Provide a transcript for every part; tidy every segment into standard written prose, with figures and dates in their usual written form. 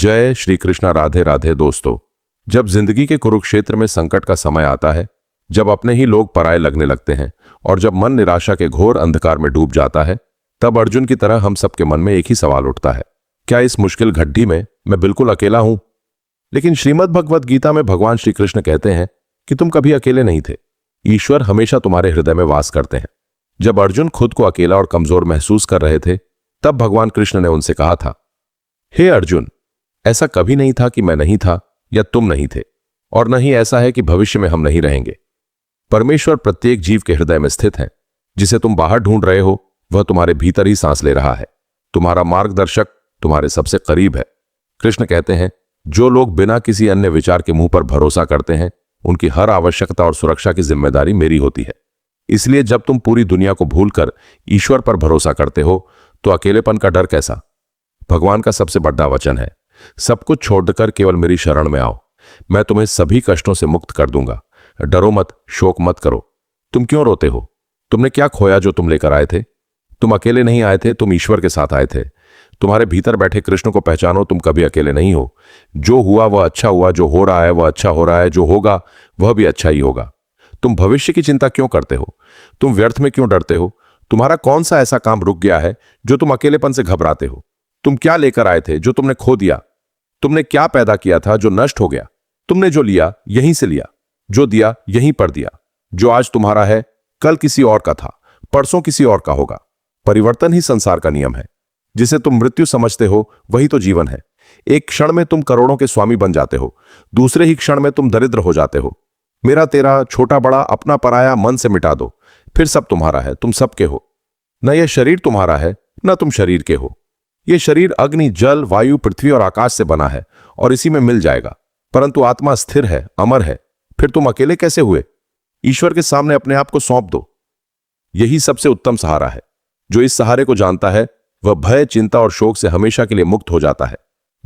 जय श्री कृष्णा। राधे राधे दोस्तों। जब जिंदगी के कुरुक्षेत्र में संकट का समय आता है, जब अपने ही लोग पराये लगने लगते हैं और जब मन निराशा के घोर अंधकार में डूब जाता है, तब अर्जुन की तरह हम सबके मन में एक ही सवाल उठता है, क्या इस मुश्किल घड्डी में मैं बिल्कुल अकेला हूं? लेकिन श्रीमद् भगवद गीता में भगवान श्री कृष्ण कहते हैं कि तुम कभी अकेले नहीं थे। ईश्वर हमेशा तुम्हारे हृदय में वास करते हैं। जब अर्जुन खुद को अकेला और कमजोर महसूस कर रहे थे, तब भगवान कृष्ण ने उनसे कहा था, हे अर्जुन, ऐसा कभी नहीं था कि मैं नहीं था या तुम नहीं थे, और न ही ऐसा है कि भविष्य में हम नहीं रहेंगे। परमेश्वर प्रत्येक जीव के हृदय में स्थित है। जिसे तुम बाहर ढूंढ रहे हो, वह तुम्हारे भीतर ही सांस ले रहा है। तुम्हारा मार्गदर्शक तुम्हारे सबसे करीब है। कृष्ण कहते हैं, जो लोग बिना किसी अन्य विचार के मुंह पर भरोसा करते हैं, उनकी हर आवश्यकता और सुरक्षा की जिम्मेदारी मेरी होती है। इसलिए जब तुम पूरी दुनिया को भूलकर ईश्वर पर भरोसा करते हो, तो अकेलेपन का डर कैसा? भगवान का सबसे बड़ा वचन है, सब कुछ छोड़कर केवल मेरी शरण में आओ, मैं तुम्हें सभी कष्टों से मुक्त कर दूंगा। डरो मत, शोक मत करो। तुम क्यों रोते हो? तुमने क्या खोया जो तुम लेकर आए थे? तुम अकेले नहीं आए थे, तुम ईश्वर के साथ आए थे। तुम्हारे भीतर बैठे कृष्ण को पहचानो, तुम कभी अकेले नहीं हो। जो हुआ वह अच्छा हुआ, जो हो रहा है वह अच्छा हो रहा है, जो होगा वह भी अच्छा ही होगा। तुम भविष्य की चिंता क्यों करते हो? तुम व्यर्थ में क्यों डरते हो? तुम्हारा कौन सा ऐसा काम रुक गया है जो तुम अकेलेपन से घबराते हो? तुम क्या लेकर आए थे जो तुमने खो दिया? तुमने क्या पैदा किया था जो नष्ट हो गया? तुमने जो लिया यहीं से लिया, जो दिया यहीं पर दिया। जो आज तुम्हारा है, कल किसी और का था, परसों किसी और का होगा। परिवर्तन ही संसार का नियम है। जिसे तुम मृत्यु समझते हो, वही तो जीवन है। एक क्षण में तुम करोड़ों के स्वामी बन जाते हो, दूसरे ही क्षण में तुम दरिद्र हो जाते हो। मेरा तेरा, छोटा बड़ा, अपना पराया मन से मिटा दो, फिर सब तुम्हारा है, तुम सबके हो। न यह शरीर तुम्हारा है, न तुम शरीर के हो। यह शरीर अग्नि, जल, वायु, पृथ्वी और आकाश से बना है और इसी में मिल जाएगा। परंतु आत्मा स्थिर है, अमर है। फिर तुम अकेले कैसे हुए? ईश्वर के सामने अपने आप को सौंप दो। यही सबसे उत्तम सहारा है। जो इस सहारे को जानता है, वह भय, चिंता और शोक से हमेशा के लिए मुक्त हो जाता है।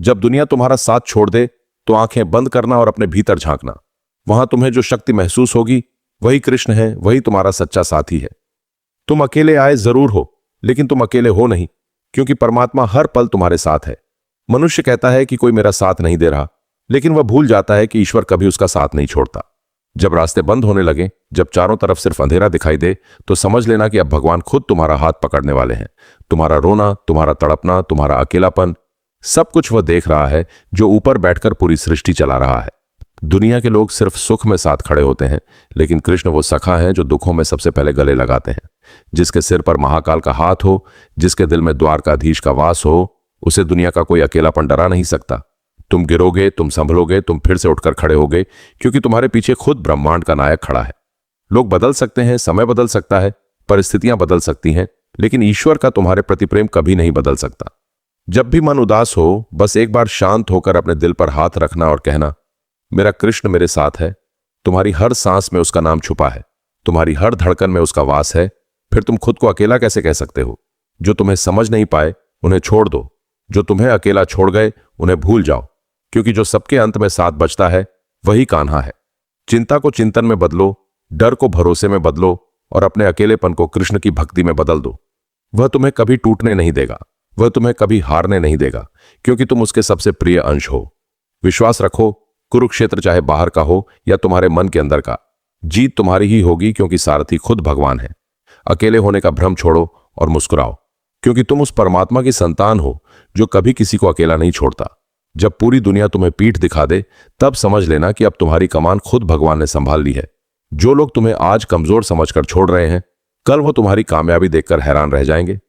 जब दुनिया तुम्हारा साथ छोड़ दे, तो आंखें बंद करना और अपने भीतर झांकना। वहां तुम्हें जो शक्ति महसूस होगी, वही कृष्ण है, वही तुम्हारा सच्चा साथी है। तुम अकेले आए जरूर हो, लेकिन तुम अकेले हो नहीं, क्योंकि परमात्मा हर पल तुम्हारे साथ है। मनुष्य कहता है कि कोई मेरा साथ नहीं दे रहा, लेकिन वह भूल जाता है कि ईश्वर कभी उसका साथ नहीं छोड़ता। जब रास्ते बंद होने लगे, जब चारों तरफ सिर्फ अंधेरा दिखाई दे, तो समझ लेना कि अब भगवान खुद तुम्हारा हाथ पकड़ने वाले हैं। तुम्हारा रोना, तुम्हारा तड़पना, तुम्हारा अकेलापन, सब कुछ वह देख रहा है जो ऊपर बैठकर पूरी सृष्टि चला रहा है। दुनिया के लोग सिर्फ सुख में साथ खड़े होते हैं, लेकिन कृष्ण वो सखा है जो दुखों में सबसे पहले गले लगाते हैं। जिसके सिर पर महाकाल का हाथ हो, जिसके दिल में द्वारकाधीश का वास हो, उसे दुनिया का कोई अकेलापन डरा नहीं सकता। तुम गिरोगे, तुम संभलोगे, तुम फिर से उठकर खड़े होगे, क्योंकि तुम्हारे पीछे खुद ब्रह्मांड का नायक खड़ा है। लोग बदल सकते हैं, समय बदल सकता है, परिस्थितियां बदल सकती हैं, लेकिन ईश्वर का तुम्हारे प्रति प्रेम कभी नहीं बदल सकता। जब भी मन उदास हो, बस एक बार शांत होकर अपने दिल पर हाथ रखना और कहना, मेरा कृष्ण मेरे साथ है। तुम्हारी हर सांस में उसका नाम छुपा है, तुम्हारी हर धड़कन में उसका वास है। फिर तुम खुद को अकेला कैसे कह सकते हो? जो तुम्हें समझ नहीं पाए, उन्हें छोड़ दो। जो तुम्हें अकेला छोड़ गए, उन्हें भूल जाओ, क्योंकि जो सबके अंत में साथ बचता है, वही कान्हा है। चिंता को चिंतन में बदलो, डर को भरोसे में बदलो और अपने अकेलेपन को कृष्ण की भक्ति में बदल दो। वह तुम्हें कभी टूटने नहीं देगा, वह तुम्हें कभी हारने नहीं देगा, क्योंकि तुम उसके सबसे प्रिय अंश हो। विश्वास रखो, कुरुक्षेत्र चाहे बाहर का हो या तुम्हारे मन के अंदर का, जीत तुम्हारी ही होगी, क्योंकि सारथी खुद भगवान है। अकेले होने का भ्रम छोड़ो और मुस्कुराओ, क्योंकि तुम उस परमात्मा की संतान हो जो कभी किसी को अकेला नहीं छोड़ता। जब पूरी दुनिया तुम्हें पीठ दिखा दे, तब समझ लेना कि अब तुम्हारी कमान खुद भगवान ने संभाल ली है। जो लोग तुम्हें आज कमजोर समझकर छोड़ रहे हैं, कल वो तुम्हारी कामयाबी देखकर हैरान रह जाएंगे।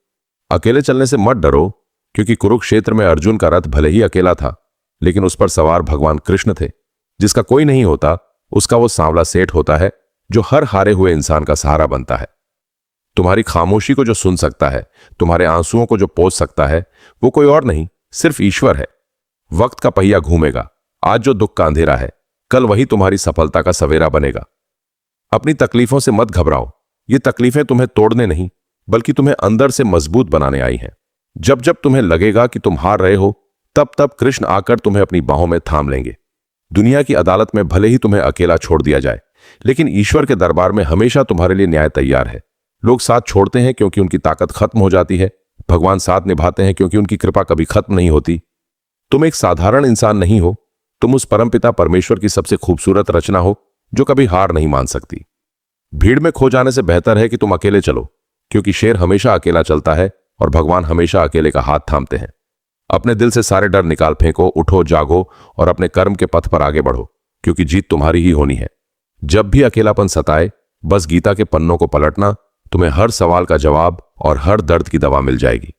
अकेले चलने से मत डरो, क्योंकि कुरुक्षेत्र में अर्जुन का रथ भले ही अकेला था, लेकिन उस पर सवार भगवान कृष्ण थे। जिसका कोई नहीं होता, उसका वो सांवला सेठ होता है जो हर हारे हुए इंसान का सहारा बनता है। तुम्हारी खामोशी को जो सुन सकता है, तुम्हारे आंसुओं को जो पोंछ सकता है, वो कोई और नहीं, सिर्फ ईश्वर है। वक्त का पहिया घूमेगा। आज जो दुख का अंधेरा है, कल वही तुम्हारी सफलता का सवेरा बनेगा। अपनी तकलीफों से मत घबराओ। ये तकलीफें तुम्हें तोड़ने नहीं, बल्कि तुम्हें अंदर से मजबूत बनाने आई हैं। जब जब तुम्हें लगेगा कि तुम हार रहे हो, तब तब कृष्ण आकर तुम्हें अपनी बाहों में थाम लेंगे। दुनिया की अदालत में भले ही तुम्हें अकेला छोड़ दिया जाए, लेकिन ईश्वर के दरबार में हमेशा तुम्हारे लिए न्याय तैयार है। लोग साथ छोड़ते हैं क्योंकि उनकी ताकत खत्म हो जाती है, भगवान साथ निभाते हैं क्योंकि उनकी कृपा कभी खत्म नहीं होती। तुम एक साधारण इंसान नहीं हो, तुम उस परमपिता परमेश्वर की सबसे खूबसूरत रचना हो जो कभी हार नहीं मान सकती। भीड़ में खो जाने से बेहतर है कि तुम अकेले चलो, क्योंकि शेर हमेशा अकेला चलता है और भगवान हमेशा अकेले का हाथ थामते हैं। अपने दिल से सारे डर निकाल फेंको, उठो, जागो और अपने कर्म के पथ पर आगे बढ़ो, क्योंकि जीत तुम्हारी ही होनी है। जब भी अकेलापन सताए, बस गीता के पन्नों को पलटना, तुम्हें हर सवाल का जवाब और हर दर्द की दवा मिल जाएगी।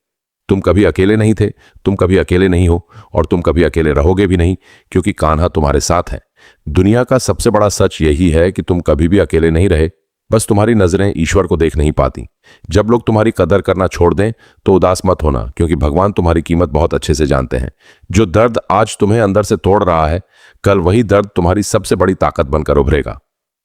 तुम कभी अकेले नहीं थे, तुम कभी अकेले नहीं हो और तुम कभी अकेले रहोगे भी नहीं, क्योंकि कान्हा तुम्हारे साथ है। दुनिया का सबसे बड़ा सच यही है कि तुम कभी भी अकेले नहीं रहे, बस तुम्हारी नजरें ईश्वर को देख नहीं पाती। जब लोग तुम्हारी कदर करना छोड़ दें तो उदास मत होना, क्योंकि भगवान तुम्हारी कीमत बहुत अच्छे से जानते हैं। जो दर्द आज तुम्हें अंदर से तोड़ रहा है, कल वही दर्द तुम्हारी सबसे बड़ी ताकत बनकर उभरेगा।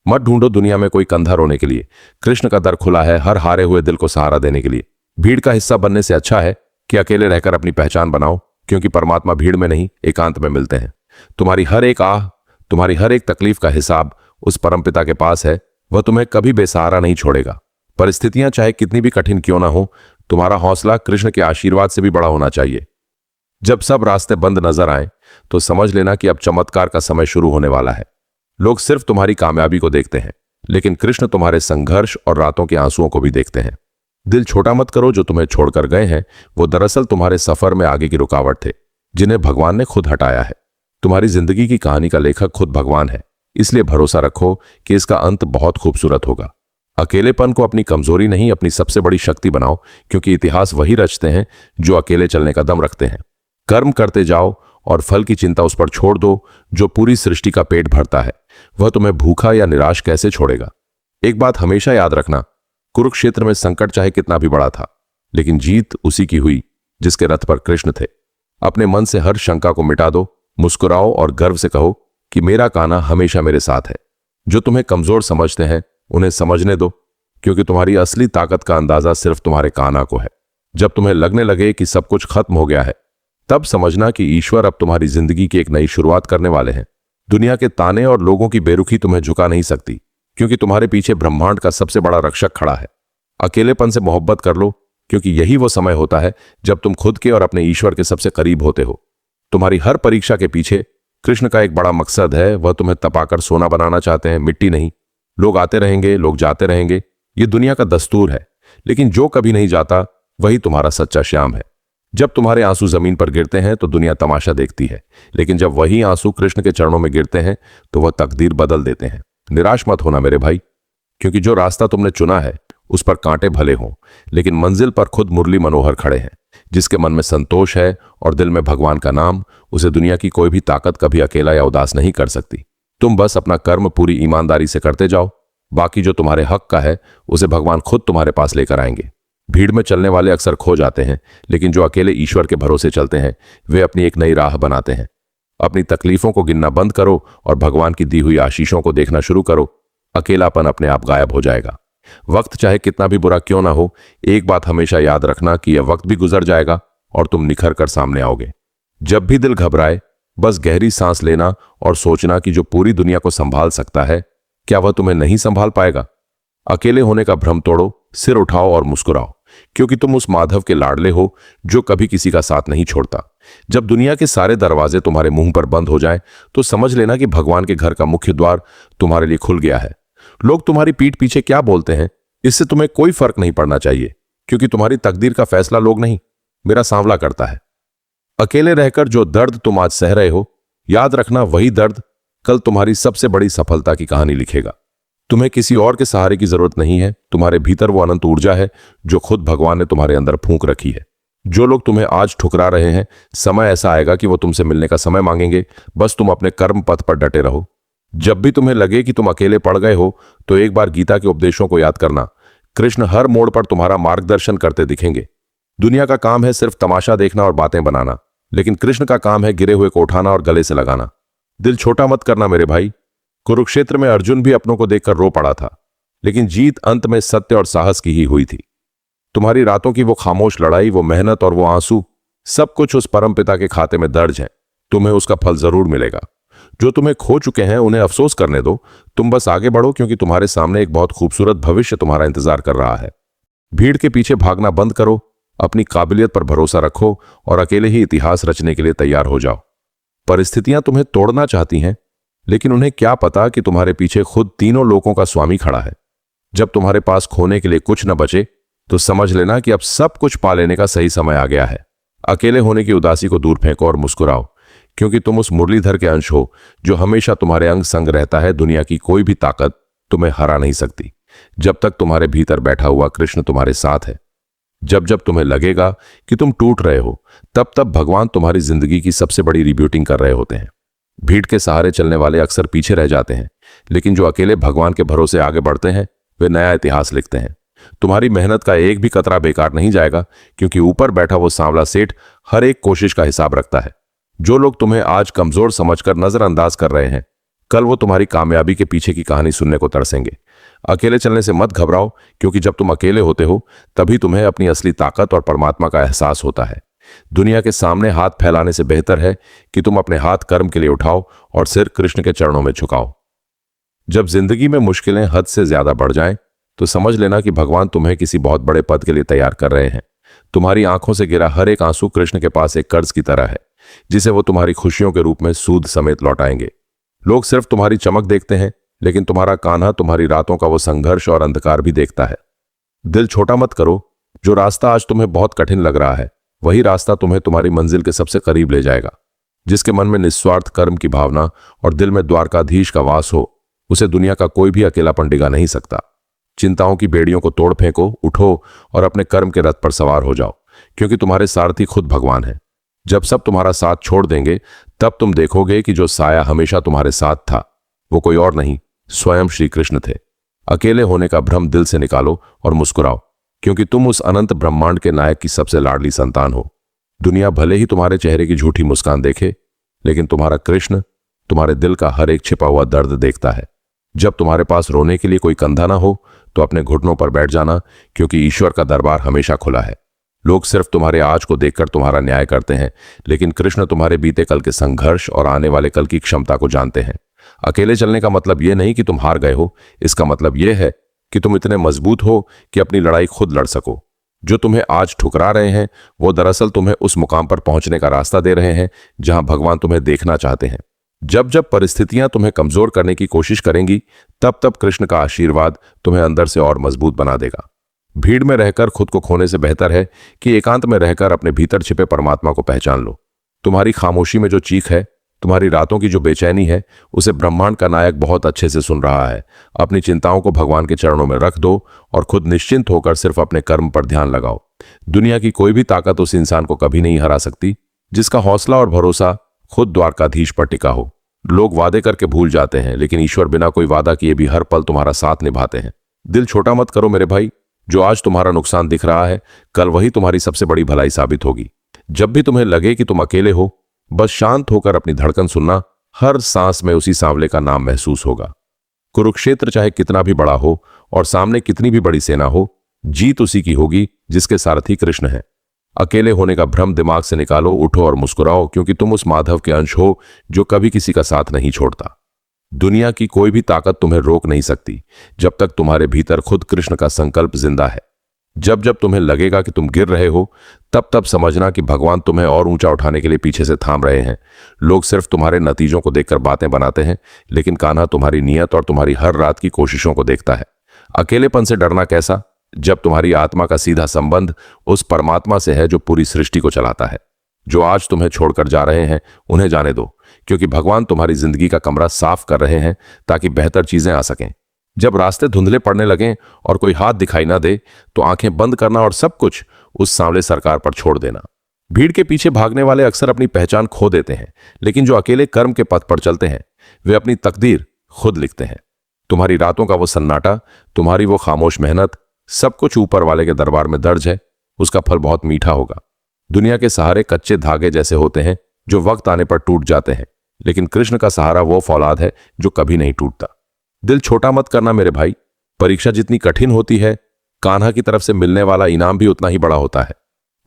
मत ढूंढो दुनिया में कोई कंधा रोने के लिए, कृष्ण का दर खुला है हर हारे हुए दिल को सहारा देने के लिए। भीड़ का हिस्सा बनने से अच्छा है कि अकेले रहकर अपनी पहचान बनाओ, क्योंकि परमात्मा भीड़ में नहीं, एकांत में मिलते हैं। तुम्हारी हर एक आह, तुम्हारी हर एक तकलीफ का हिसाब उस परमपिता के पास है। वह तुम्हें कभी बेसहारा नहीं छोड़ेगा। परिस्थितियां चाहे कितनी भी कठिन क्यों ना हो, तुम्हारा हौसला कृष्ण के आशीर्वाद से भी बड़ा होना चाहिए। जब सब रास्ते बंद नजर आए तो समझ लेना कि अब चमत्कार का समय शुरू होने वाला है। लोग सिर्फ तुम्हारी कामयाबी को देखते हैं, लेकिन कृष्ण तुम्हारे संघर्ष और रातों के आंसुओं को भी देखते हैं। दिल छोटा मत करो, जो तुम्हें छोड़कर गए हैं वो दरअसल तुम्हारे सफर में आगे की रुकावट थे, जिन्हें भगवान ने खुद हटाया है। तुम्हारी जिंदगी की कहानी का लेखक खुद भगवान है, इसलिए भरोसा रखो कि इसका अंत बहुत खूबसूरत होगा। अकेलेपन को अपनी कमजोरी नहीं, अपनी सबसे बड़ी शक्ति बनाओ, क्योंकि इतिहास वही रचते हैं जो अकेले चलने का दम रखते हैं। कर्म करते जाओ और फल की चिंता उस पर छोड़ दो जो पूरी सृष्टि का पेट भरता है। वह तुम्हें भूखा या निराश कैसे छोड़ेगा। एक बात हमेशा याद रखना, कुरुक्षेत्र में संकट चाहे कितना भी बड़ा था, लेकिन जीत उसी की हुई जिसके रथ पर कृष्ण थे। अपने मन से हर शंका को मिटा दो, मुस्कुराओ और गर्व से कहो कि मेरा कान्हा हमेशा मेरे साथ है। जो तुम्हें कमजोर समझते हैं उन्हें समझने दो, क्योंकि तुम्हारी असली ताकत का अंदाजा सिर्फ तुम्हारे कान्हा को है। जब तुम्हें लगने लगे कि सब कुछ खत्म हो गया है, तब समझना कि ईश्वर अब तुम्हारी जिंदगी की एक नई शुरुआत करने वाले हैं। दुनिया के ताने और लोगों की बेरुखी तुम्हें झुका नहीं सकती, क्योंकि तुम्हारे पीछे ब्रह्मांड का सबसे बड़ा रक्षक खड़ा है। अकेलेपन से मोहब्बत कर लो, क्योंकि यही वो समय होता है जब तुम खुद के और अपने ईश्वर के सबसे करीब होते हो। तुम्हारी हर परीक्षा के पीछे कृष्ण का एक बड़ा मकसद है। वह तुम्हें तपाकर सोना बनाना चाहते हैं, मिट्टी नहीं। लोग आते रहेंगे, लोग जाते रहेंगे, ये दुनिया का दस्तूर है, लेकिन जो कभी नहीं जाता वही तुम्हारा सच्चा श्याम है। जब तुम्हारे आंसू जमीन पर गिरते हैं तो दुनिया तमाशा देखती है, लेकिन जब वही आंसू कृष्ण के चरणों में गिरते हैं तो वह तकदीर बदल देते हैं। निराश मत होना मेरे भाई, क्योंकि जो रास्ता तुमने चुना है उस पर कांटे भले हों, लेकिन मंजिल पर खुद मुरली मनोहर खड़े हैं। जिसके मन में संतोष है और दिल में भगवान का नाम, उसे दुनिया की कोई भी ताकत कभी अकेला या उदास नहीं कर सकती। तुम बस अपना कर्म पूरी ईमानदारी से करते जाओ, बाकी जो तुम्हारे हक का है उसे भगवान खुद तुम्हारे पास लेकर आएंगे। भीड़ में चलने वाले अक्सर खो जाते हैं, लेकिन जो अकेले ईश्वर के भरोसे चलते हैं वे अपनी एक नई राह बनाते हैं। अपनी तकलीफों को गिनना बंद करो और भगवान की दी हुई आशीषों को देखना शुरू करो। अकेलापन अपने आप गायब हो जाएगा। वक्त चाहे कितना भी बुरा क्यों ना हो, एक बात हमेशा याद रखना कि यह वक्त भी गुजर जाएगा और तुम निखर कर सामने आओगे। जब भी दिल घबराए, बस गहरी सांस लेना और सोचना कि जो पूरी दुनिया को संभाल सकता है, क्या वह तुम्हें नहीं संभाल पाएगा। अकेले होने का भ्रम तोड़ो, सिर उठाओ और मुस्कुराओ, क्योंकि तुम उस माधव के लाडले हो जो कभी किसी का साथ नहीं छोड़ता। जब दुनिया के सारे दरवाजे तुम्हारे मुंह पर बंद हो जाएं, तो समझ लेना कि भगवान के घर का मुख्य द्वार तुम्हारे लिए खुल गया है। लोग तुम्हारी पीठ पीछे क्या बोलते हैं, इससे तुम्हें कोई फर्क नहीं पड़ना चाहिए, क्योंकि तुम्हारी तकदीर का फैसला लोग नहीं, मेरा सांवला करता है। अकेले रहकर जो दर्द तुम आज सह रहे हो, याद रखना वही दर्द कल तुम्हारी सबसे बड़ी सफलता की कहानी लिखेगा। तुम्हें किसी और के सहारे की जरूरत नहीं है। तुम्हारे भीतर वो अनंत ऊर्जा है जो खुद भगवान ने तुम्हारे अंदर फूंक रखी है। जो लोग तुम्हें आज ठुकरा रहे हैं, समय ऐसा आएगा कि वो तुमसे मिलने का समय मांगेंगे। बस तुम अपने कर्म पथ पर डटे रहो। जब भी तुम्हें लगे कि तुम अकेले पड़ गए हो, तो एक बार गीता के उपदेशों को याद करना। कृष्ण हर मोड़ पर तुम्हारा मार्गदर्शन करते दिखेंगे। दुनिया का काम है सिर्फ तमाशा देखना और बातें बनाना, लेकिन कृष्ण का काम है गिरे हुए को उठाना और गले से लगाना। दिल छोटा मत करना मेरे भाई। कुरुक्षेत्र में अर्जुन भी अपनों को देखकर रो पड़ा था, लेकिन जीत अंत में सत्य और साहस की ही हुई थी। तुम्हारी रातों की वो खामोश लड़ाई, वो मेहनत और वो आंसू, सब कुछ उस परमपिता के खाते में दर्ज है। तुम्हें उसका फल जरूर मिलेगा। जो तुम्हें खो चुके हैं उन्हें अफसोस करने दो। तुम बस आगे बढ़ो, क्योंकि तुम्हारे सामने एक बहुत खूबसूरत भविष्य तुम्हारा इंतजार कर रहा है। भीड़ के पीछे भागना बंद करो, अपनी काबिलियत पर भरोसा रखो और अकेले ही इतिहास रचने के लिए तैयार हो जाओ। परिस्थितियां तुम्हें तोड़ना चाहती हैं, लेकिन उन्हें क्या पता कि तुम्हारे पीछे खुद तीनों लोकों का स्वामी खड़ा है। जब तुम्हारे पास खोने के लिए कुछ न बचे तो समझ लेना कि अब सब कुछ पा लेने का सही समय आ गया है। अकेले होने की उदासी को दूर फेंको और मुस्कुराओ, क्योंकि तुम उस मुरलीधर के अंश हो जो हमेशा तुम्हारे अंग संग रहता है। दुनिया की कोई भी ताकत तुम्हें हरा नहीं सकती जब तक तुम्हारे भीतर बैठा हुआ कृष्ण तुम्हारे साथ है। जब जब तुम्हें लगेगा कि तुम टूट रहे हो, तब तब भगवान तुम्हारी जिंदगी की सबसे बड़ी रिब्यूटिंग कर रहे होते हैं। भीड़ के सहारे चलने वाले अक्सर पीछे रह जाते हैं, लेकिन जो अकेले भगवान के भरोसे आगे बढ़ते हैं वे नया इतिहास लिखते हैं। तुम्हारी मेहनत का एक भी कतरा बेकार नहीं जाएगा, क्योंकि ऊपर बैठा वो सांवला सेठ हर एक कोशिश का हिसाब रखता है। जो लोग तुम्हें आज कमजोर समझकर नजरअंदाज कर रहे हैं, कल वो तुम्हारी कामयाबी के पीछे की कहानी सुनने को तरसेंगे। अकेले चलने से मत घबराओ, क्योंकि जब तुम अकेले होते हो तभी तुम्हें अपनी असली ताकत और परमात्मा का एहसास होता है। दुनिया के सामने हाथ फैलाने से बेहतर है कि तुम अपने हाथ कर्म के लिए उठाओ और सिर कृष्ण के चरणों में झुकाओ। जब जिंदगी में मुश्किलें हद से ज्यादा बढ़ जाएं, तो समझ लेना कि भगवान तुम्हें किसी बहुत बड़े पद के लिए तैयार कर रहे हैं। तुम्हारी आंखों से गिरा हर एक आंसू कृष्ण के पास एक कर्ज की तरह है, जिसे वो तुम्हारी खुशियों के रूप में सूद समेत लौटाएंगे। लोग सिर्फ तुम्हारी चमक देखते हैं, लेकिन तुम्हारा कान्हा तुम्हारी रातों का वो संघर्ष और अंधकार भी देखता है। दिल छोटा मत करो। जो रास्ता आज तुम्हें बहुत कठिन लग रहा है, वही रास्ता तुम्हें तुम्हारी मंजिल के सबसे करीब ले जाएगा। जिसके मन में निस्वार्थ कर्म की भावना और दिल में द्वारकाधीश का वास हो, उसे दुनिया का कोई भी अकेलापन डिगा नहीं सकता। चिंताओं की बेड़ियों को तोड़ फेंको, उठो और अपने कर्म के रथ पर सवार हो जाओ, क्योंकि तुम्हारे सारथी खुद भगवान है। जब सब तुम्हारा साथ छोड़ देंगे, तब तुम देखोगे कि जो साया हमेशा तुम्हारे साथ था वो कोई और नहीं, स्वयं श्री कृष्ण थे। अकेले होने का भ्रम दिल से निकालो और मुस्कुराओ, क्योंकि तुम उस अनंत ब्रह्मांड के नायक की सबसे लाडली संतान हो। दुनिया भले ही तुम्हारे चेहरे की झूठी मुस्कान देखे, लेकिन तुम्हारा कृष्ण तुम्हारे दिल का हर एक छिपा हुआ दर्द देखता है। जब तुम्हारे पास रोने के लिए कोई कंधा ना हो, तो अपने घुटनों पर बैठ जाना, क्योंकि ईश्वर का दरबार हमेशा खुला है। लोग सिर्फ तुम्हारे आज को देखकर तुम्हारा न्याय करते हैं, लेकिन कृष्ण तुम्हारे बीते कल के संघर्ष और आने वाले कल की क्षमता को जानते हैं। अकेले चलने का मतलब यह नहीं कि तुम हार गए हो, इसका मतलब यह है कि तुम इतने मजबूत हो कि अपनी लड़ाई खुद लड़ सको। जो तुम्हें आज ठुकरा रहे हैं, वो दरअसल तुम्हें उस मुकाम पर पहुंचने का रास्ता दे रहे हैं जहां भगवान तुम्हें देखना चाहते हैं। जब जब परिस्थितियां तुम्हें कमजोर करने की कोशिश करेंगी, तब तब कृष्ण का आशीर्वाद तुम्हें अंदर से और मजबूत बना देगा। भीड़ में रहकर खुद को खोने से बेहतर है कि एकांत में रहकर अपने भीतर छिपे परमात्मा को पहचान लो। तुम्हारी खामोशी में जो चीख है, तुम्हारी रातों की जो बेचैनी है, उसे ब्रह्मांड का नायक बहुत अच्छे से सुन रहा है। अपनी चिंताओं को भगवान के चरणों में रख दो और खुद निश्चिंत होकर सिर्फ अपने कर्म पर ध्यान लगाओ। दुनिया की कोई भी ताकत उस इंसान को कभी नहीं हरा सकती जिसका हौसला और भरोसा खुद द्वारकाधीश पर टिका हो। लोग वादे करके भूल जाते हैं, लेकिन ईश्वर बिना कोई वादा किए भी हर पल तुम्हारा साथ निभाते हैं। दिल छोटा मत करो मेरे भाई। जो आज तुम्हारा नुकसान दिख रहा है, कल वही तुम्हारी सबसे बड़ी भलाई साबित होगी। जब भी तुम्हें लगे कि तुम अकेले हो, बस शांत होकर अपनी धड़कन सुनना। हर सांस में उसी सांवले का नाम महसूस होगा। कुरुक्षेत्र चाहे कितना भी बड़ा हो और सामने कितनी भी बड़ी सेना हो, जीत उसी की होगी जिसके सारथी कृष्ण है। अकेले होने का भ्रम दिमाग से निकालो, उठो और मुस्कुराओ, क्योंकि तुम उस माधव के अंश हो जो कभी किसी का साथ नहीं छोड़ता। दुनिया की कोई भी ताकत तुम्हें रोक नहीं सकती जब तक तुम्हारे भीतर खुद कृष्ण का संकल्प जिंदा है। जब जब तुम्हें लगेगा कि तुम गिर रहे हो, तब तब समझना कि भगवान तुम्हें और ऊंचा उठाने के लिए पीछे से थाम रहे हैं। लोग सिर्फ तुम्हारे नतीजों को देखकर बातें बनाते हैं, लेकिन कान्हा तुम्हारी नीयत और तुम्हारी हर रात की कोशिशों को देखता है। अकेलेपन से डरना कैसा, जब तुम्हारी आत्मा का सीधा संबंध उस परमात्मा से है जो पूरी सृष्टि को चलाता है। जो आज तुम्हें छोड़कर जा रहे हैं, उन्हें जाने दो, क्योंकि भगवान तुम्हारी जिंदगी का कमरा साफ कर रहे हैं ताकि बेहतर चीजें आ सकें। जब रास्ते धुंधले पड़ने लगें और कोई हाथ दिखाई ना दे, तो आंखें बंद करना और सब कुछ उस सांवले सरकार पर छोड़ देना। भीड़ के पीछे भागने वाले अक्सर अपनी पहचान खो देते हैं, लेकिन जो अकेले कर्म के पथ पर चलते हैं, वे अपनी तकदीर खुद लिखते हैं। तुम्हारी रातों का वो सन्नाटा, तुम्हारी वो खामोश मेहनत, सब कुछ ऊपर वाले के दरबार में दर्ज है। उसका फल बहुत मीठा होगा। दुनिया के सहारे कच्चे धागे जैसे होते हैं जो वक्त आने पर टूट जाते हैं, लेकिन कृष्ण का सहारा वो फौलाद है जो कभी नहीं टूटता। दिल छोटा मत करना मेरे भाई। परीक्षा जितनी कठिन होती है, कान्हा की तरफ से मिलने वाला इनाम भी उतना ही बड़ा होता है।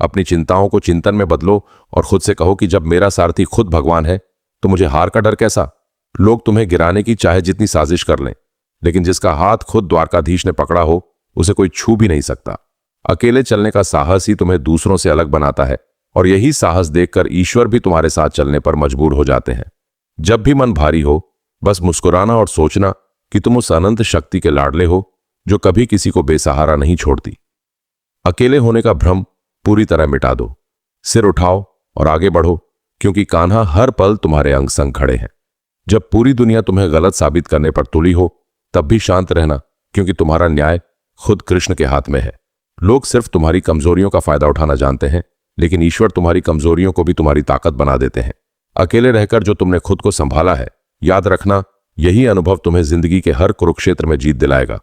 अपनी चिंताओं को चिंतन में बदलो और खुद से कहो कि जब मेरा सारथी खुद भगवान है, तो मुझे हार का डर कैसा। लोग तुम्हें गिराने की चाहे जितनी साजिश कर लें, लेकिन जिसका हाथ खुद द्वारकाधीश ने पकड़ा हो, उसे कोई छू भी नहीं सकता। अकेले चलने का साहस ही तुम्हें दूसरों से अलग बनाता है, और यही साहस देखकर ईश्वर भी तुम्हारे साथ चलने पर मजबूर हो जाते हैं। जब भी मन भारी हो, बस मुस्कुराना और सोचना कि तुम उस अनंत शक्ति के लाडले हो जो कभी किसी को बेसहारा नहीं छोड़ती। अकेले होने का भ्रम पूरी तरह मिटा दो, सिर उठाओ और आगे बढ़ो, क्योंकि कान्हा हर पल तुम्हारे अंग संग खड़े हैं। जब पूरी दुनिया तुम्हें गलत साबित करने पर तुली हो, तब भी शांत रहना, क्योंकि तुम्हारा न्याय खुद कृष्ण के हाथ में है। लोग सिर्फ तुम्हारी कमजोरियों का फायदा उठाना जानते हैं, लेकिन ईश्वर तुम्हारी कमजोरियों को भी तुम्हारी ताकत बना देते हैं। अकेले रहकर जो तुमने खुद को संभाला है, याद रखना, यही अनुभव तुम्हें जिंदगी के हर कुरुक्षेत्र में जीत दिलाएगा।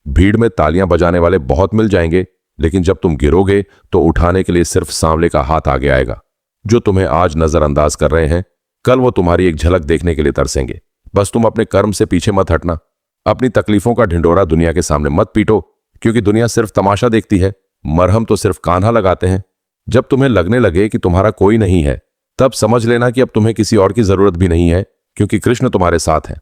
भीड़ में तालियां बजाने वाले बहुत मिल जाएंगे, लेकिन जब तुम गिरोगे तो उठाने के लिए सिर्फ सांवले का हाथ आगे आएगा। जो तुम्हें आज नजरअंदाज कर रहे हैं, कल वो तुम्हारी एक झलक देखने के लिए तरसेंगे। बस तुम अपने कर्म से पीछे मत हटना। अपनी तकलीफों का ढिंडोरा दुनिया के सामने मत पीटो, क्योंकि दुनिया सिर्फ तमाशा देखती है, मरहम तो सिर्फ कान्हा लगाते हैं। जब तुम्हें लगने लगे कि तुम्हारा कोई नहीं है, तब समझ लेना कि अब तुम्हें किसी और की जरूरत भी नहीं है, क्योंकि कृष्ण तुम्हारे साथ है।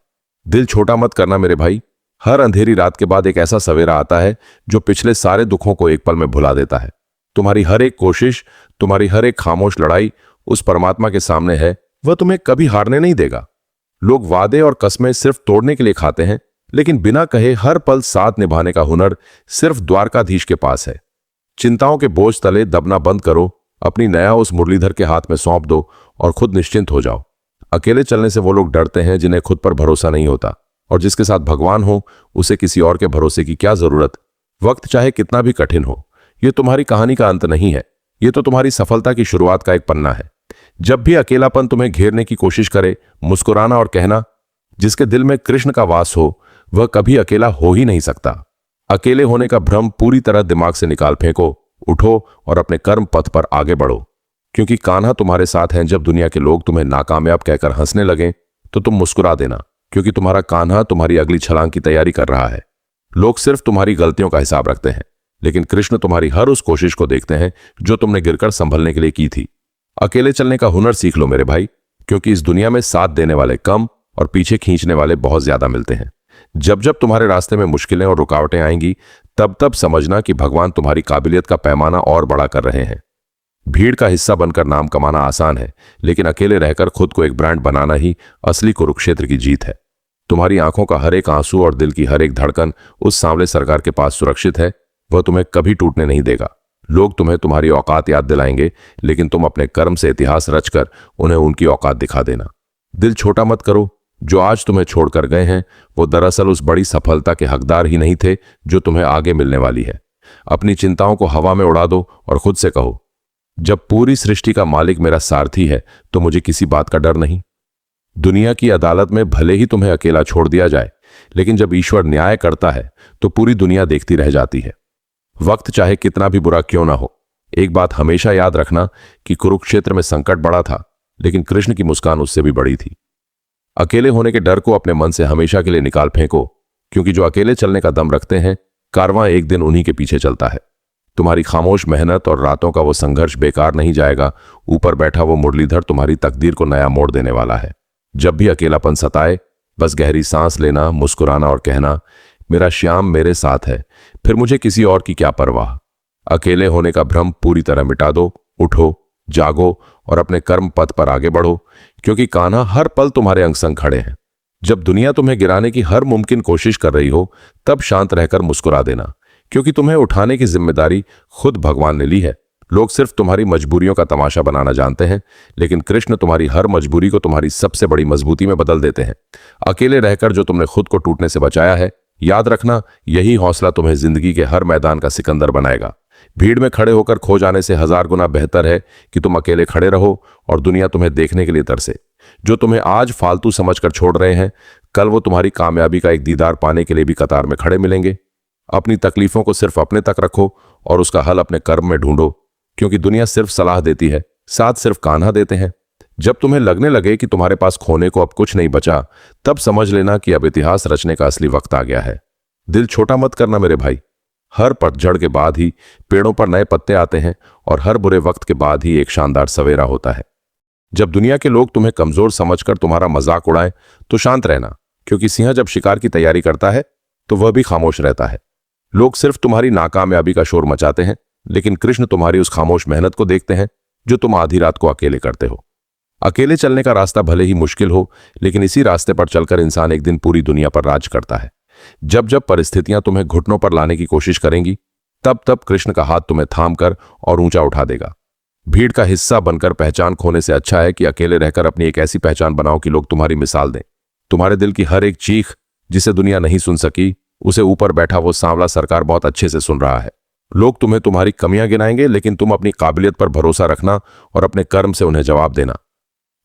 दिल छोटा मत करना मेरे भाई। हर अंधेरी रात के बाद एक ऐसा सवेरा आता है जो पिछले सारे दुखों को एक पल में भुला देता है। तुम्हारी हर एक कोशिश, तुम्हारी हर एक खामोश लड़ाई उस परमात्मा के सामने है, वह तुम्हें कभी हारने नहीं देगा। लोग वादे और कस्में सिर्फ तोड़ने के लिए खाते हैं, लेकिन बिना कहे हर पल साथ निभाने का हुनर सिर्फ द्वारकाधीश के पास है। चिंताओं के बोझ तले दबना बंद करो, अपनी नया उस मुरलीधर के हाथ में सौंप दो और खुद निश्चिंत हो जाओ। अकेले चलने से वो लोग डरते हैं जिन्हें खुद पर भरोसा नहीं होता, और जिसके साथ भगवान हो उसे किसी और के भरोसे की क्या जरूरत। वक्त चाहे कितना भी कठिन हो, यह तुम्हारी कहानी का अंत नहीं है, यह तो तुम्हारी सफलता की शुरुआत का एक पन्ना है। जब भी अकेलापन तुम्हें घेरने की कोशिश करे, मुस्कुराना और कहना, जिसके दिल में कृष्ण का वास हो वह कभी अकेला हो ही नहीं सकता। अकेले होने का भ्रम पूरी तरह दिमाग से निकाल फेंको, उठो और अपने कर्म पथ पर आगे बढ़ो, क्योंकि कान्हा तुम्हारे साथ हैं। जब दुनिया के लोग तुम्हें नाकामयाब कहकर हंसने लगे, तो तुम मुस्कुरा देना, क्योंकि तुम्हारा कान्हा तुम्हारी अगली छलांग की तैयारी कर रहा है। लोग सिर्फ तुम्हारी गलतियों का हिसाब रखते हैं, लेकिन कृष्ण तुम्हारी हर उस कोशिश को देखते हैं जो तुमने गिरकर संभलने के लिए की थी। अकेले चलने का हुनर सीख लो मेरे भाई, क्योंकि इस दुनिया में साथ देने वाले कम और पीछे खींचने वाले बहुत ज्यादा मिलते हैं। जब जब तुम्हारे रास्ते में मुश्किलें और रुकावटें आएंगी, तब तब समझना कि भगवान तुम्हारी काबिलियत का पैमाना और बड़ा कर रहे हैं। भीड़ का हिस्सा बनकर नाम कमाना आसान है, लेकिन अकेले रहकर खुद को एक ब्रांड बनाना ही असली कुरुक्षेत्र की जीत है। तुम्हारी आंखों का हर एक आंसू और दिल की हर एक धड़कन उस सांवले सरकार के पास सुरक्षित है। वह तुम्हें कभी टूटने नहीं देगा। लोग तुम्हें तुम्हारी औकात याद दिलाएंगे, लेकिन तुम अपने कर्म से इतिहास रचकर उन्हें उनकी औकात दिखा देना। दिल छोटा मत करो। जो आज तुम्हें छोड़कर गए हैं, वो दरअसल उस बड़ी सफलता के हकदार ही नहीं थे जो तुम्हें आगे मिलने वाली है। अपनी चिंताओं को हवा में उड़ा दो और खुद से कहो, जब पूरी सृष्टि का मालिक मेरा सारथी है तो मुझे किसी बात का डर नहीं। दुनिया की अदालत में भले ही तुम्हें अकेला छोड़ दिया जाए, लेकिन जब ईश्वर न्याय करता है तो पूरी दुनिया देखती रह जाती है। वक्त चाहे कितना भी बुरा क्यों ना हो, एक बात हमेशा याद रखना कि कुरुक्षेत्र में संकट बड़ा था, लेकिन कृष्ण की मुस्कान उससे भी बड़ी थी। अकेले होने के डर को अपने मन से हमेशा के लिए निकाल फेंको, क्योंकि जो अकेले चलने का दम रखते हैं, कारवां एक दिन उन्हीं के पीछे चलता है। तुम्हारी खामोश मेहनत और रातों का वो संघर्ष बेकार नहीं जाएगा। ऊपर बैठा वो मुरलीधर तुम्हारी तकदीर को नया मोड़ देने वाला है। जब भी अकेलापन सताए, बस गहरी सांस लेना, मुस्कुराना और कहना, मेरा श्याम मेरे साथ है, फिर मुझे किसी और की क्या परवाह। अकेले होने का भ्रम पूरी तरह मिटा दो, उठो, जागो और अपने कर्म पथ पर आगे बढ़ो, क्योंकि कान्हा हर पल तुम्हारे अंग संग खड़े हैं। जब दुनिया तुम्हें गिराने की हर मुमकिन कोशिश कर रही हो, तब शांत रहकर मुस्कुरा देना, क्योंकि तुम्हें उठाने की जिम्मेदारी खुद भगवान ने ली है। लोग सिर्फ तुम्हारी मजबूरियों का तमाशा बनाना जानते हैं, लेकिन कृष्ण तुम्हारी हर मजबूरी को तुम्हारी सबसे बड़ी मजबूती में बदल देते हैं। अकेले रहकर जो तुमने खुद को टूटने से बचाया है, याद रखना, यही हौसला तुम्हें जिंदगी के हर मैदान का सिकंदर बनाएगा। भीड़ में खड़े होकर खो जाने से 1000 गुना बेहतर है कि तुम अकेले खड़े रहो और दुनिया तुम्हें देखने के लिए तरसे। जो तुम्हें आज फालतू समझकर छोड़ रहे हैं, कल वो तुम्हारी कामयाबी का एक दीदार पाने के लिए भी कतार में खड़े मिलेंगे। अपनी तकलीफों को सिर्फ अपने तक रखो और उसका हल अपने कर्म में ढूंढो, क्योंकि दुनिया सिर्फ सलाह देती है, साथ सिर्फ कान्हा देते हैं। जब तुम्हें लगने लगे कि तुम्हारे पास खोने को अब कुछ नहीं बचा, तब समझ लेना कि अब इतिहास रचने का असली वक्त आ गया है। दिल छोटा मत करना मेरे भाई। हर पतझड़ के बाद ही पेड़ों पर नए पत्ते आते हैं और हर बुरे वक्त के बाद ही एक शानदार सवेरा होता है। जब दुनिया के लोग तुम्हें कमजोर समझकर तुम्हारा मजाक उड़ाएं, तो शांत रहना, क्योंकि सिंह जब शिकार की तैयारी करता है तो वह भी खामोश रहता है। लोग सिर्फ तुम्हारी नाकामयाबी का शोर मचाते हैं, लेकिन कृष्ण तुम्हारी उस खामोश मेहनत को देखते हैं जो तुम आधी रात को अकेले करते हो। अकेले चलने का रास्ता भले ही मुश्किल हो, लेकिन इसी रास्ते पर चलकर इंसान एक दिन पूरी दुनिया पर राज करता है। जब जब परिस्थितियां तुम्हें घुटनों पर लाने की कोशिश करेंगी, तब तब कृष्ण का हाथ तुम्हें थाम कर और ऊंचा उठा देगा। भीड़ का हिस्सा बनकर पहचान खोने से अच्छा है कि अकेले रहकर अपनी एक ऐसी पहचान बनाओ कि लोग तुम्हारी मिसाल दें। तुम्हारे दिल की हर एक चीख जिसे दुनिया नहीं सुन सकी, उसे ऊपर बैठा वो सांवला सरकार बहुत अच्छे से सुन रहा है। लोग तुम्हें तुम्हारी कमियां गिनाएंगे, लेकिन तुम अपनी काबिलियत पर भरोसा रखना और अपने कर्म से उन्हें जवाब देना।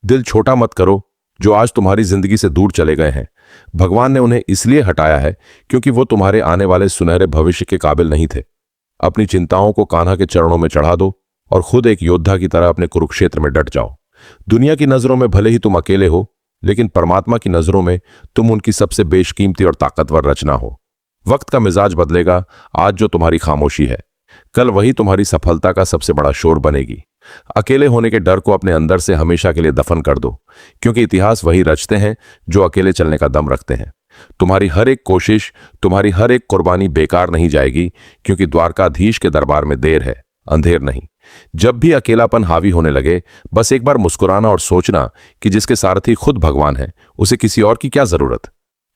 दिल छोटा मत करो जो आज तुम्हारी जिंदगी से दूर चले गए हैं। भगवान ने उन्हें इसलिए हटाया है क्योंकि वो तुम्हारे आने वाले सुनहरे भविष्य के काबिल नहीं थे। अपनी चिंताओं को कान्हा के चरणों में चढ़ा दो और खुद एक योद्धा की तरह अपने कुरुक्षेत्र में डट जाओ। दुनिया की नजरों में भले ही तुम अकेले हो, लेकिन परमात्मा की नजरों में तुम उनकी सबसे बेशकीमती और ताकतवर रचना हो। वक्त का मिजाज बदलेगा। आज जो तुम्हारी खामोशी है, कल वही तुम्हारी सफलता का सबसे बड़ा शोर बनेगी। अकेले होने के डर को अपने अंदर से हमेशा के लिए दफन कर दो, क्योंकि इतिहास वही रचते हैं जो अकेले चलने का दम रखते हैं। तुम्हारी हर एक कोशिश, तुम्हारी हर एक कुर्बानी बेकार नहीं जाएगी, क्योंकि द्वारकाधीश के दरबार में देर है, अंधेर नहीं। जब भी अकेलापन हावी होने लगे, बस एक बार मुस्कुराना और सोचना कि जिसके सारथी खुद भगवान है, उसे किसी और की क्या जरूरत।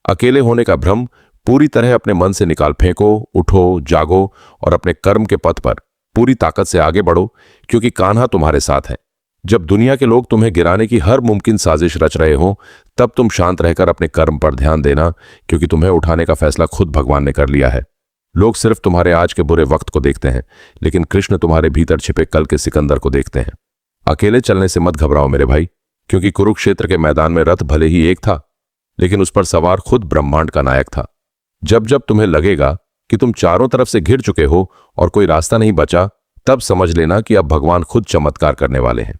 अकेले होने का भ्रम पूरी तरह अपने मन से निकाल फेंको। उठो, जागो और अपने कर्म के पथ पर पूरी ताकत से आगे बढ़ो, क्योंकि कान्हा तुम्हारे साथ है। जब दुनिया के लोग तुम्हें गिराने की हर मुमकिन साजिश रच रहे हो, तब तुम शांत रहकर अपने कर्म पर ध्यान देना, क्योंकि तुम्हें उठाने का फैसला खुद भगवान ने कर लिया है। लोग सिर्फ तुम्हारे आज के बुरे वक्त को देखते हैं, लेकिन कृष्ण तुम्हारे भीतर छिपे कल के सिकंदर को देखते हैं। अकेले चलने से मत घबराओ मेरे भाई, क्योंकि कुरुक्षेत्र के मैदान में रथ भले ही एक था, लेकिन उस पर सवार खुद ब्रह्मांड का नायक था। जब जब तुम्हें लगेगा कि तुम चारों तरफ से घिर चुके हो और कोई रास्ता नहीं बचा, तब समझ लेना कि अब भगवान खुद चमत्कार करने वाले हैं।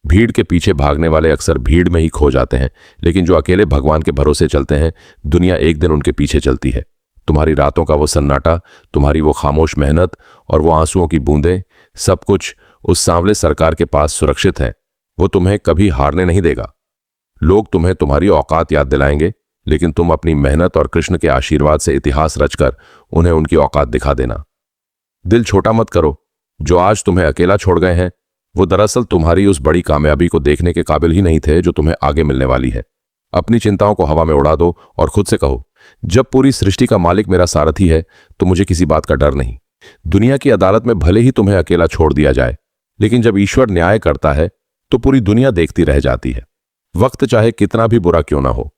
भीड़ के पीछे भागने वाले अक्सर भीड़ में ही खो जाते हैं, लेकिन जो अकेले भगवान के भरोसे चलते हैं, दुनिया एक दिन उनके पीछे चलती है। तुम्हारी रातों का वो सन्नाटा, तुम्हारी वो खामोश मेहनत और वो आंसुओं की बूंदें, सब कुछ उस सांवले सरकार के पास सुरक्षित है। वो तुम्हें कभी हारने नहीं देगा। लोग तुम्हें तुम्हारी औकात याद दिलाएंगे, लेकिन तुम अपनी मेहनत और कृष्ण के आशीर्वाद से इतिहास रचकर उन्हें उनकी औकात दिखा देना। दिल छोटा मत करो। जो आज तुम्हें अकेला छोड़ गए हैं, वो दरअसल तुम्हारी उस बड़ी कामयाबी को देखने के काबिल ही नहीं थे जो तुम्हें आगे मिलने वाली है। अपनी चिंताओं को हवा में उड़ा दो और खुद से कहो, जब पूरी सृष्टि का मालिक मेरा सारथी है, तो मुझे किसी बात का डर नहीं। दुनिया की अदालत में भले ही तुम्हें अकेला छोड़ दिया जाए, लेकिन जब ईश्वर न्याय करता है, तो पूरी दुनिया देखती रह जाती है। वक्त चाहे कितना भी बुरा क्यों ना हो,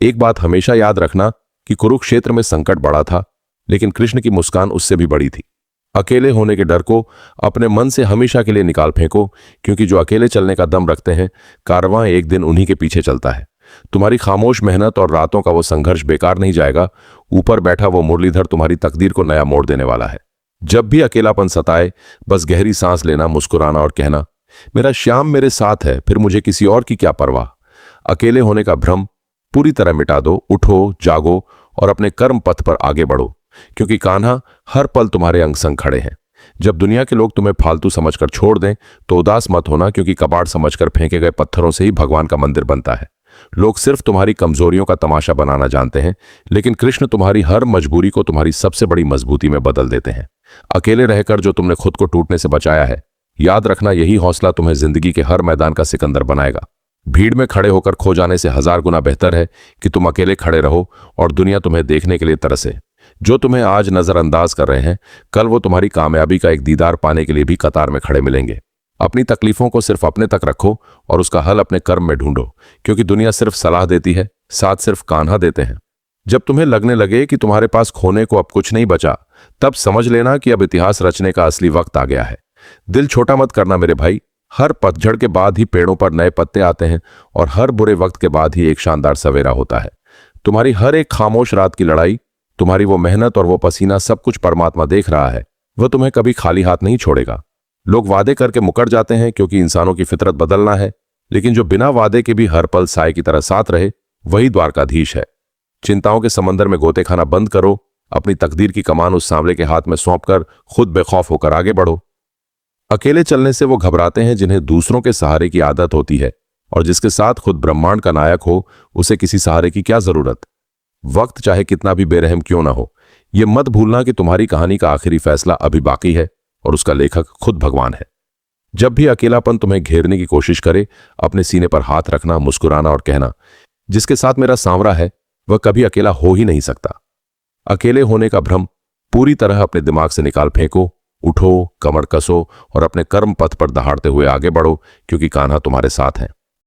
एक बात हमेशा याद रखना कि कुरुक्षेत्र में संकट बड़ा था, लेकिन कृष्ण की मुस्कान उससे भी बड़ी थी। अकेले होने के डर को अपने मन से हमेशा के लिए निकाल फेंको, क्योंकि जो अकेले चलने का दम रखते हैं, कारवां एक दिन उन्हीं के पीछे चलता है। तुम्हारी खामोश मेहनत और रातों का वो संघर्ष बेकार नहीं जाएगा। ऊपर बैठा वो मुरलीधर तुम्हारी तकदीर को नया मोड़ देने वाला है। जब भी अकेलापन सताए, बस गहरी सांस लेना, मुस्कुराना और कहना, मेरा श्याम मेरे साथ है, फिर मुझे किसी और की क्या परवाह। अकेले होने का भ्रम पूरी तरह मिटा दो। उठो, जागो और अपने कर्म पथ पर आगे बढ़ो, क्योंकि कान्हा हर पल तुम्हारे अंग संग खड़े हैं। जब दुनिया के लोग तुम्हें फालतू समझकर छोड़ दें, तो उदास मत होना, क्योंकि कबाड़ समझकर फेंके गए पत्थरों से ही भगवान का मंदिर बनता है। लोग सिर्फ तुम्हारी कमजोरियों का तमाशा बनाना जानते हैं, लेकिन कृष्ण तुम्हारी हर मजबूरी को तुम्हारी सबसे बड़ी मजबूती में बदल देते हैं। अकेले रहकर जो तुमने खुद को टूटने से बचाया है, याद रखना, यही हौसला तुम्हें जिंदगी के हर मैदान का सिकंदर बनाएगा। भीड़ में खड़े होकर खो जाने से 1000 गुना बेहतर है कि तुम अकेले खड़े रहो और दुनिया तुम्हें देखने के लिए तरसे। जो तुम्हें आज नजरअंदाज कर रहे हैं, कल वो तुम्हारी कामयाबी का एक दीदार पाने के लिए भी कतार में खड़े मिलेंगे। अपनी तकलीफों को सिर्फ अपने तक रखो और उसका हल अपने कर्म में ढूंढो, क्योंकि दुनिया सिर्फ सलाह देती है, साथ सिर्फ कान्हा देते हैं। जब तुम्हें लगने लगे कि तुम्हारे पास खोने को अब कुछ नहीं बचा, तब समझ लेना कि अब इतिहास रचने का असली वक्त आ गया है। दिल छोटा मत करना मेरे भाई। हर पतझड़ के बाद ही पेड़ों पर नए पत्ते आते हैं और हर बुरे वक्त के बाद ही एक शानदार सवेरा होता है। तुम्हारी हर एक खामोश रात की लड़ाई, तुम्हारी वो मेहनत और वो पसीना, सब कुछ परमात्मा देख रहा है। वह तुम्हें कभी खाली हाथ नहीं छोड़ेगा। लोग वादे करके मुकर जाते हैं, क्योंकि इंसानों की फितरत बदलना है, लेकिन जो बिना वादे के भी हर पल साए की तरह साथ रहे, वही द्वारकाधीश है। चिंताओं के समंदर में गोते खाना बंद करो। अपनी तकदीर की कमान उस सांवले के हाथ में सौंपकर खुद बेखौफ होकर आगे बढ़ो। अकेले चलने से वो घबराते हैं जिन्हें दूसरों के सहारे की आदत होती है, और जिसके साथ खुद ब्रह्मांड का नायक हो, उसे किसी सहारे की क्या जरूरत। वक्त चाहे कितना भी बेरहम क्यों ना हो, यह मत भूलना कि तुम्हारी कहानी का आखिरी फैसला अभी बाकी है और उसका लेखक खुद भगवान है। जब भी अकेलापन तुम्हें घेरने की कोशिश करे, अपने सीने पर हाथ रखना, मुस्कुराना और कहना, जिसके साथ मेरा सांवरा है वह कभी अकेला हो ही नहीं सकता। अकेले होने का भ्रम पूरी तरह अपने दिमाग से निकाल फेंको, उठो, कमर कसो और अपने कर्म पथ पर दहाड़ते हुए आगे बढ़ो, क्योंकि कान्हा तुम्हारे साथ है।